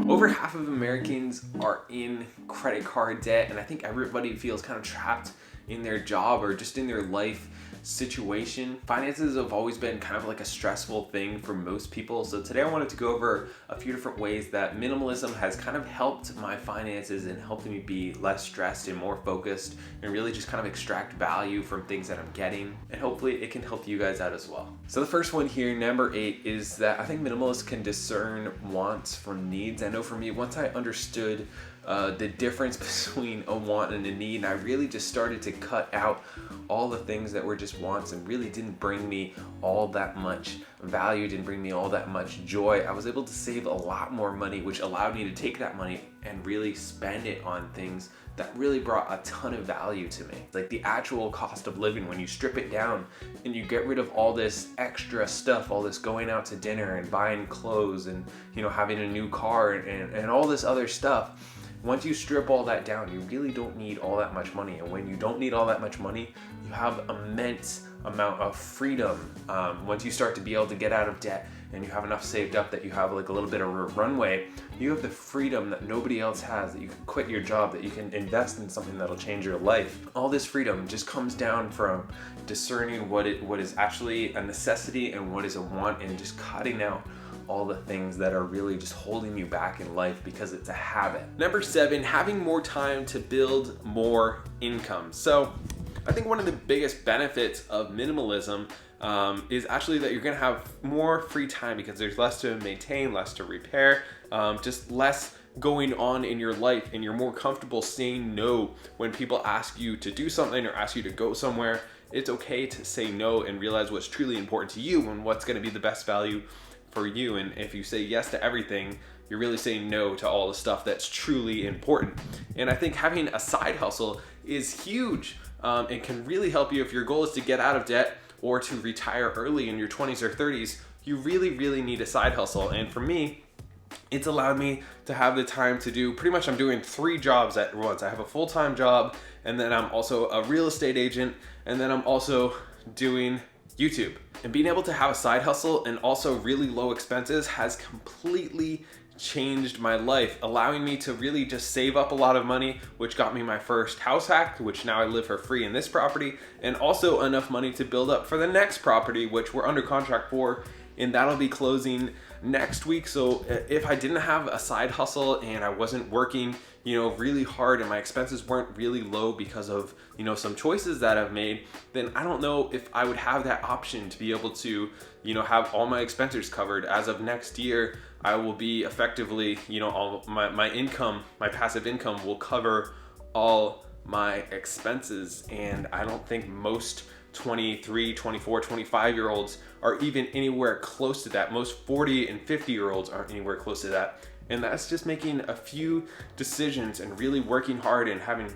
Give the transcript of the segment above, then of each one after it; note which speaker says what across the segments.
Speaker 1: Over half of Americans are in credit card debt, and I think everybody feels kind of trapped in their job or just in their life situation. Finances have always been kind of like a stressful thing for most people. So today I wanted to go over a few different ways that minimalism has kind of helped my finances and helped me be less stressed and more focused and really just kind of extract value from things that I'm getting. And hopefully it can help you guys out as well. So the first one here, number 8, is that I think minimalists can discern wants from needs. I know for me, once I understood the difference between a want and a need, and I really just started to cut out all the things that were just wants and really didn't bring me all that much value, didn't bring me all that much joy. I was able to save a lot more money, which allowed me to take that money and really spend it on things that really brought a ton of value to me. Like the actual cost of living, when you strip it down and you get rid of all this extra stuff, all this going out to dinner and buying clothes and having a new car and all this other stuff. Once you strip all that down, you really don't need all that much money. And when you don't need all that much money, you have immense amount of freedom. Once you start to be able to get out of debt and you have enough saved up that you have like a little bit of a runway, you have the freedom that nobody else has, that you can quit your job, that you can invest in something that'll change your life. All this freedom just comes down from discerning what is actually a necessity and what is a want, and just cutting out all the things that are really just holding you back in life because it's a habit. Number 7, having more time to build more income. So I think one of the biggest benefits of minimalism is actually that you're gonna have more free time because there's less to maintain, less to repair, just less going on in your life, and you're more comfortable saying no when people ask you to do something or ask you to go somewhere. It's okay to say no and realize what's truly important to you and what's gonna be the best value for you. And if you say yes to everything, you're really saying no to all the stuff that's truly important. And I think having a side hustle is huge. It can really help you if your goal is to get out of debt or to retire early in your 20s or 30s. You really need a side hustle. And for me, it's allowed me to have the time to do I'm doing 3 jobs at once. I have a full-time job, and then I'm also a real estate agent, and then I'm also doing YouTube. And being able to have a side hustle and also really low expenses has completely changed my life, allowing me to really just save up a lot of money, which got me my first house hack, which now I live for free in this property, and also enough money to build up for the next property, which we're under contract for, and that'll be closing next week. So if I didn't have a side hustle and I wasn't working really hard and my expenses weren't really low because of some choices that I've made, then I don't know if I would have that option to be able to have all my expenses covered. As of next year, I will be effectively all my income, my passive income will cover all my expenses. And I don't think most 23, 24, 25-year-olds are even anywhere close to that. Most 40 and 50-year-olds aren't anywhere close to that. And that's just making a few decisions and really working hard and having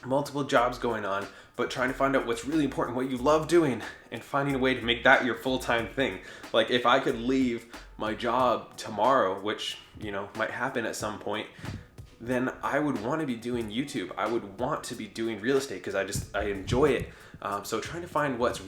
Speaker 1: multiple jobs going on, but trying to find out what's really important, what you love doing, and finding a way to make that your full-time thing. Like if I could leave my job tomorrow, which might happen at some point, then I would want to be doing YouTube. I would want to be doing real estate because I enjoy it. So trying to find what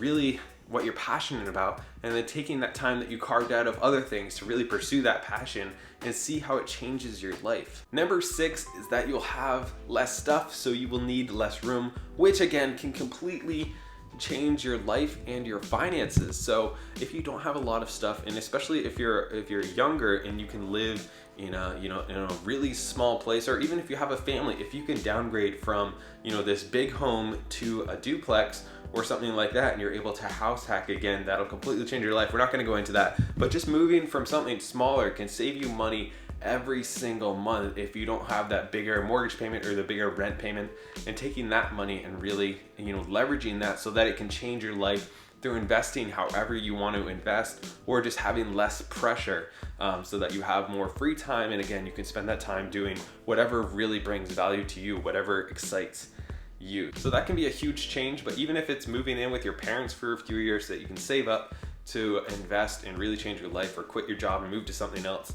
Speaker 1: you're passionate about, and then taking that time that you carved out of other things to really pursue that passion and see how it changes your life. Number 6 is that you'll have less stuff, so you will need less room, which again can completely change your life and your finances. So if you don't have a lot of stuff, and especially if you're younger and you can live in a really small place, or even if you have a family, if you can downgrade from this big home to a duplex or something like that, and you're able to house hack again, that'll completely change your life. We're not going to go into that, but just moving from something smaller can save you money every single month if you don't have that bigger mortgage payment or the bigger rent payment, and taking that money and really leveraging that so that it can change your life through investing however you want to invest, or just having less pressure, so that you have more free time, and again you can spend that time doing whatever really brings value to you, whatever excites you. So that can be a huge change. But even if it's moving in with your parents for a few years so that you can save up to invest and really change your life, or quit your job and move to something else,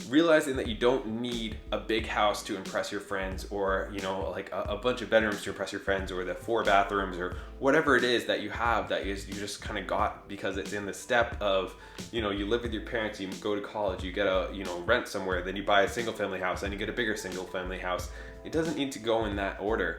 Speaker 1: Realizing that you don't need a big house to impress your friends, or like a bunch of bedrooms to impress your friends, or the 4 bathrooms, or whatever it is that you have that you just kind of got because it's in the step of, you live with your parents, you go to college, you get a rent somewhere, then you buy a single family house, then you get a bigger single family house. It doesn't need to go in that order.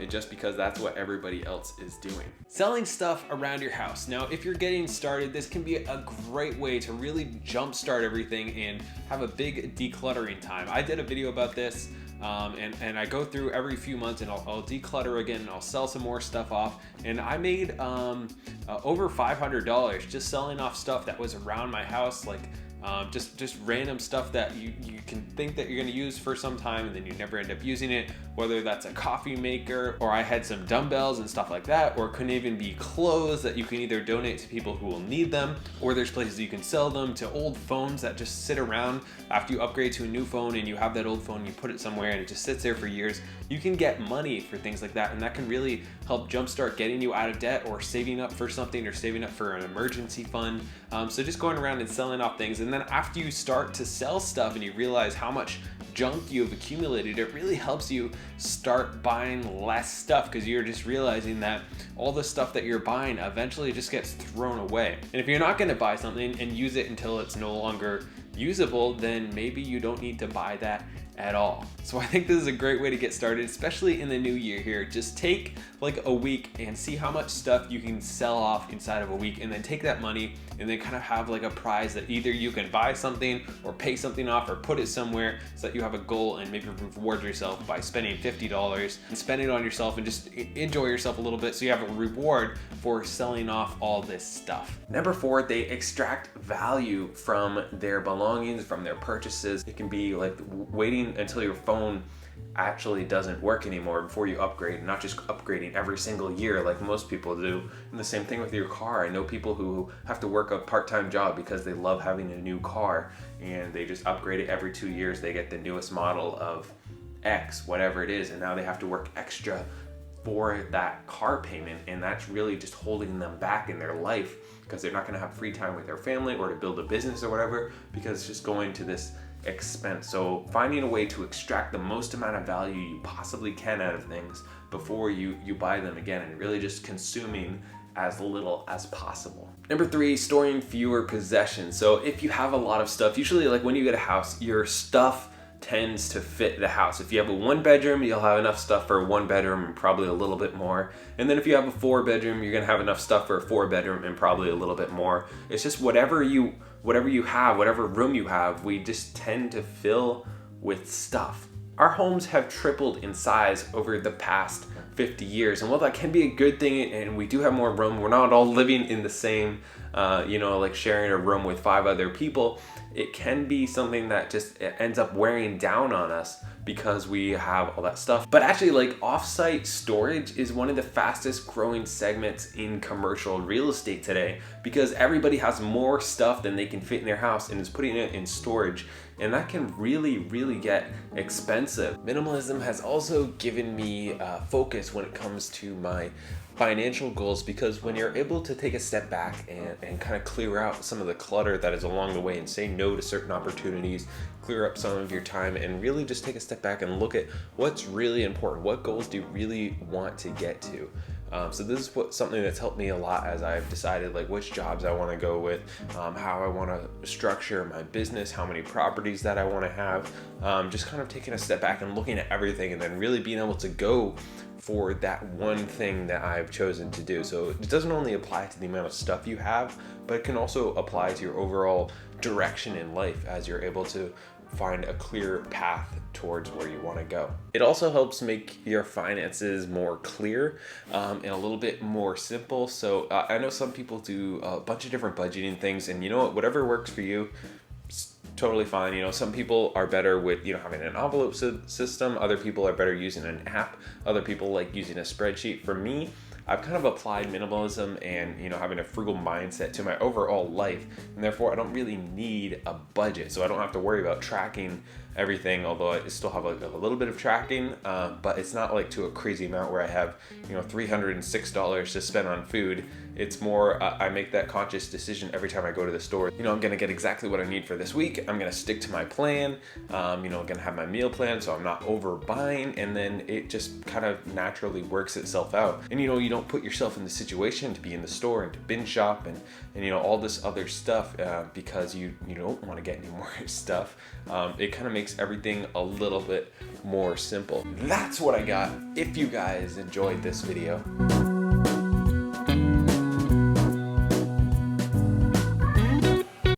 Speaker 1: It just because that's what everybody else is doing. Selling stuff around your house. Now, if you're getting started, this can be a great way to really jumpstart everything and have a big decluttering time. I did a video about this, and I go through every few months, and I'll declutter again, and I'll sell some more stuff off. And I made over $500 just selling off stuff that was around my house, like just random stuff that you can think that you're going to use for some time and then you never end up using it, whether that's a coffee maker, or I had some dumbbells and stuff like that, or it couldn't even be clothes that you can either donate to people who will need them, or there's places you can sell them, to old phones that just sit around after you upgrade to a new phone and you have that old phone, you put it somewhere and it just sits there for years. You can get money for things like that, and that can really help jumpstart getting you out of debt, or saving up for something, or saving up for an emergency fund. So just going around and selling off things, and then after you start to sell stuff and you realize how much junk you've accumulated, it really helps you start buying less stuff, because you're just realizing that all the stuff that you're buying eventually just gets thrown away. And if you're not going to buy something and use it until it's no longer usable, then maybe you don't need to buy that at all. So I think this is a great way to get started, especially in the new year here. Just take like a week and see how much stuff you can sell off inside of a week, and then take that money and then kind of have like a prize that either you can buy something or pay something off or put it somewhere, so that you have a goal, and maybe reward yourself by spending $50 and spend it on yourself and just enjoy yourself a little bit, so you have a reward for selling off all this stuff. Number 4, they extract value from their belongings, from their purchases. It can be like waiting until your phone actually doesn't work anymore before you upgrade, not just upgrading every single year like most people do. And the same thing with your car. I know people who have to work a part-time job because they love having a new car, and they just upgrade it every 2 years. They get the newest model of X, whatever it is, and now they have to work extra for that car payment, and that's really just holding them back in their life, because they're not going to have free time with their family or to build a business or whatever, because it's just going to this expense. So finding a way to extract the most amount of value you possibly can out of things before you buy them again, and really just consuming as little as possible. Number 3, storing fewer possessions. So if you have a lot of stuff, usually like when you get a house, your stuff tends to fit the house. If you have a 1-bedroom, you'll have enough stuff for a 1-bedroom and probably a little bit more. And then if you have a 4-bedroom, you're gonna have enough stuff for a 4-bedroom and probably a little bit more. It's just whatever you have, whatever room you have, we just tend to fill with stuff. Our homes have tripled in size over the past 50 years. And while that can be a good thing, and we do have more room, we're not all living in the same, like sharing a room with 5 other people, it can be something that just ends up wearing down on us because we have all that stuff. But actually, like, off-site storage is one of the fastest growing segments in commercial real estate today, because everybody has more stuff than they can fit in their house and is putting it in storage. And that can really, really get expensive. Minimalism has also given me focus when it comes to my financial goals, because when you're able to take a step back and kind of clear out some of the clutter that is along the way, and say no to certain opportunities, clear up some of your time, and really just take a step back and look at what's really important. What goals do you really want to get to? So this is something that's helped me a lot as I've decided like which jobs I want to go with, how I want to structure my business, how many properties that I want to have, just kind of taking a step back and looking at everything, and then really being able to go for that one thing that I've chosen to do. So it doesn't only apply to the amount of stuff you have, but it can also apply to your overall direction in life as you're able to find a clear path towards where you want to go. It also helps make your finances more clear and a little bit more simple. So I know some people do a bunch of different budgeting things, and you know what, whatever works for you, totally fine. You know, some people are better with, having an envelope system. Other people are better using an app. Other people like using a spreadsheet. For me, I've kind of applied minimalism and, having a frugal mindset to my overall life, and therefore I don't really need a budget. So I don't have to worry about tracking everything, although I still have like a little bit of tracking, but it's not like to a crazy amount where I have, $306 to spend on food It's more, I make that conscious decision every time I go to the store. You know, I'm gonna get exactly what I need for this week. I'm gonna stick to my plan. You know, I'm gonna have my meal plan so I'm not overbuying, and then it just kind of naturally works itself out. And you know, you don't put yourself in the situation to be in the store and to binge shop and you know, all this other stuff because you don't want to get any more stuff. It kind of makes everything a little bit more simple. That's what I got. If you guys enjoyed this video,